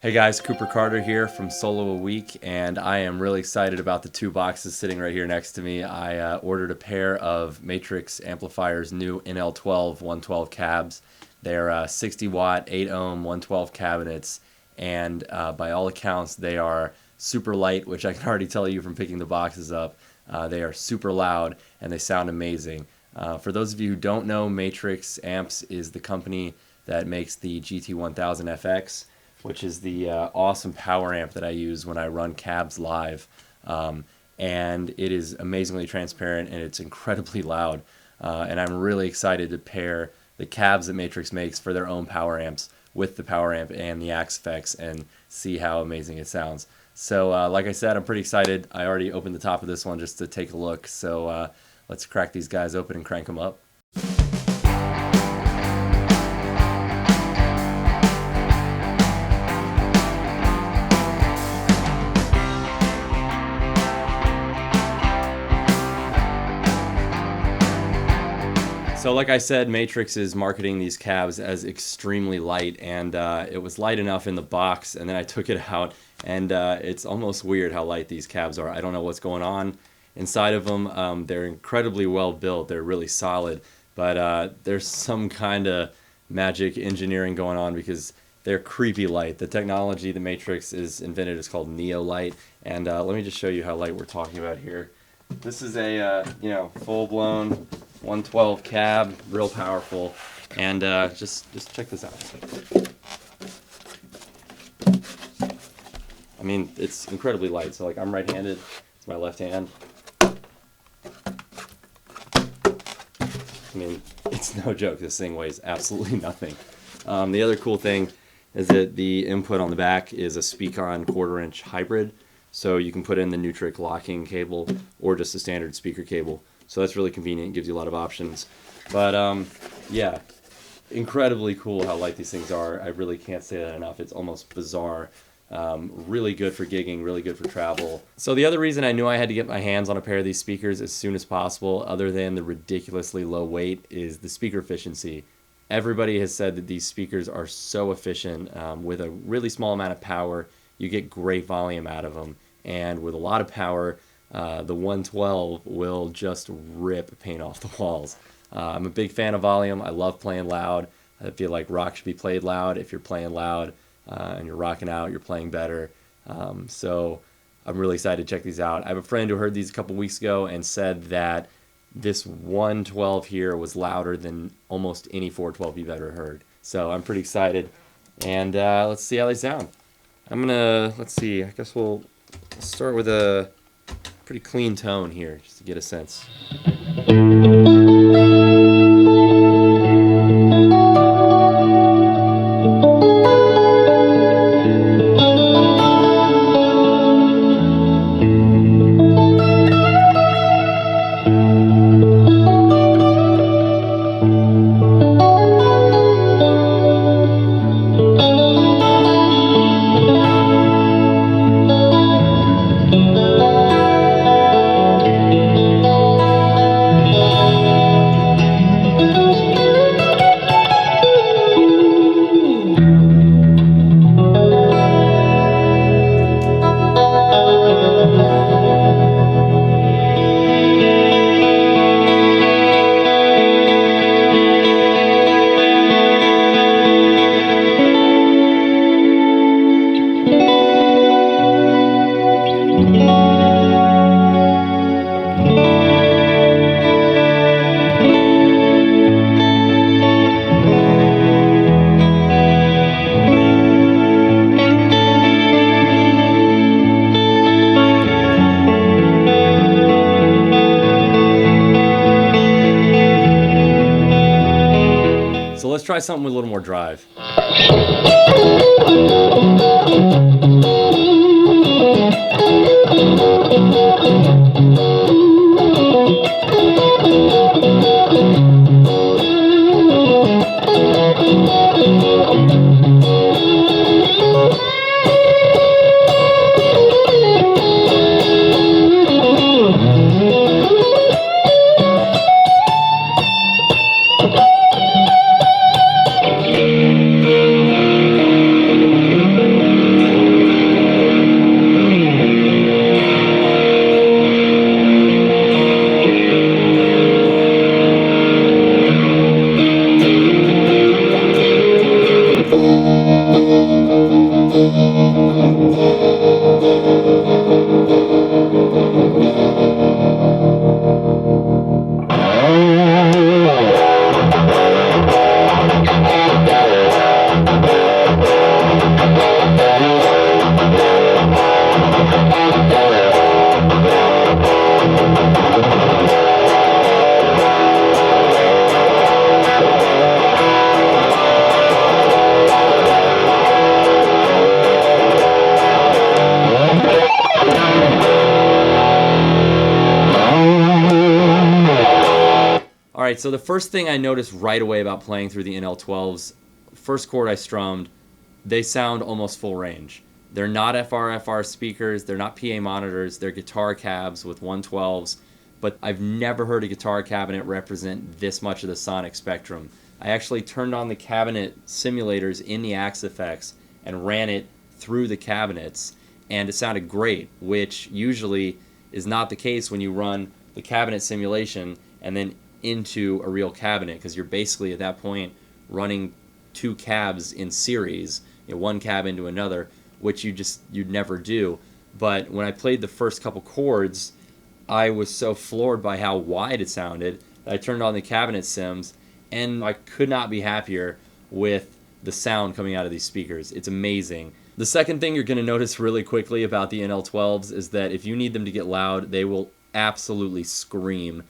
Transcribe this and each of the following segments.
Hey guys, Cooper Carter here from Solo a Week, and I am really excited about the two boxes sitting right here next to me. I ordered a pair of Matrix Amplifiers new NL12 112 cabs. They're 60 watt, 8 ohm, 112 cabinets, and by all accounts they are super light, which I can already tell you from picking the boxes up. They are super loud and they sound amazing. For those of you who don't know, Matrix Amps is the company that makes the GT1000FX, which is the awesome power amp that I use when I run cabs live. And it is amazingly transparent and it's incredibly loud. And I'm really excited to pair the cabs that Matrix makes for their own power amps with the power amp and the Axe effects and see how amazing it sounds. So like I said, I'm pretty excited. I already opened the top of this one just to take a look. So let's crack these guys open and crank them up. So like I said, Matrix is marketing these cabs as extremely light, and it was light enough in the box, and then I took it out, and it's almost weird how light these cabs are. I don't know what's going on inside of them. They're incredibly well built. They're really solid, but there's some kind of magic engineering going on because they're creepy light. The technology the Matrix is invented is called Neo Light, and let me just show you how light we're talking about here. This is a full-blown 112 cab, real powerful, and just check this out. I mean, it's incredibly light. So like I'm right-handed, it's my left hand. I mean, it's no joke. This thing weighs absolutely nothing. The other cool thing is that the input on the back is a speak-on 1/4-inch hybrid. So you can put in the Nutric locking cable or just a standard speaker cable. So that's really convenient, gives you a lot of options. But yeah, incredibly cool how light these things are. I really can't say that enough. It's almost bizarre. Really good for gigging, really good for travel. So the other reason I knew I had to get my hands on a pair of these speakers as soon as possible, other than the ridiculously low weight, is the speaker efficiency. Everybody has said that these speakers are so efficient. With a really small amount of power, you get great volume out of them. And with a lot of power, the 112 will just rip paint off the walls. I'm a big fan of volume. I love playing loud. I feel like rock should be played loud. If you're playing loud and you're rocking out, you're playing better. So I'm really excited to check these out. I have a friend who heard these a couple weeks ago and said that this 112 here was louder than almost any 412 you've ever heard. So I'm pretty excited. And let's see how they sound. Let's see, I guess we'll start with a pretty clean tone here, just to get a sense. So let's try something with a little more drive. right, so the first thing I noticed right away about playing through the NL12s, first chord I strummed, they sound almost full range. They're not FR speakers, they're not PA monitors, they're guitar cabs with 112s, but I've never heard a guitar cabinet represent this much of the sonic spectrum. I actually turned on the cabinet simulators in the Axe Effects and ran it through the cabinets, and it sounded great, which usually is not the case when you run the cabinet simulation and then into a real cabinet, because you're basically at that point running two cabs in series, one cab into another, which you'd never do. But when I played the first couple chords, I was so floored by how wide it sounded that I turned on the cabinet sims, and I could not be happier with the sound coming out of these speakers. It's amazing. The second thing you're going to notice really quickly about the NL12s is that if you need them to get loud, they will absolutely scream.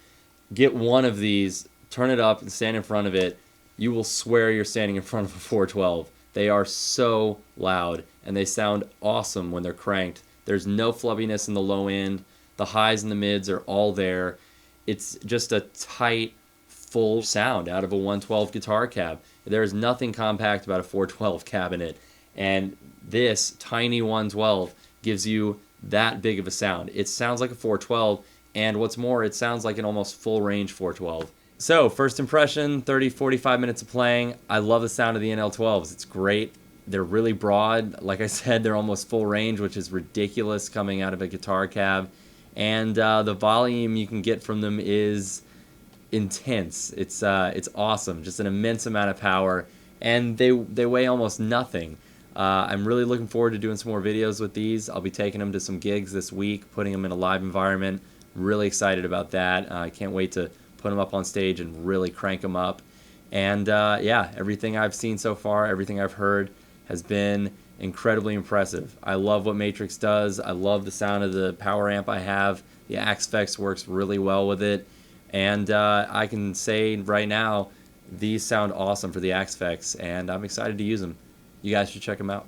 Get one of these, turn it up, and stand in front of it. You will swear you're standing in front of a 412. They are so loud, and they sound awesome when they're cranked. There's no flubbiness in the low end. The highs and the mids are all there. It's just a tight, full sound out of a 112 guitar cab. There is nothing compact about a 412 cabinet, and this tiny 112 gives you that big of a sound. It sounds like a 412, and what's more, it sounds like an almost full range 412. So, first impression, 30-45 minutes of playing. I love the sound of the NL12s. It's great. They're really broad. Like I said, they're almost full range, which is ridiculous coming out of a guitar cab. And the volume you can get from them is intense. It's awesome. Just an immense amount of power. And they weigh almost nothing. I'm really looking forward to doing some more videos with these. I'll be taking them to some gigs this week, putting them in a live environment. Really excited about that. I can't wait to put them up on stage and really crank them up. And yeah, everything I've seen so far, everything I've heard has been incredibly impressive. I love what Matrix does. I love the sound of the power amp I have. The Axe Effects works really well with it. And I can say right now, these sound awesome for the Axe Effects, and I'm excited to use them. You guys should check them out.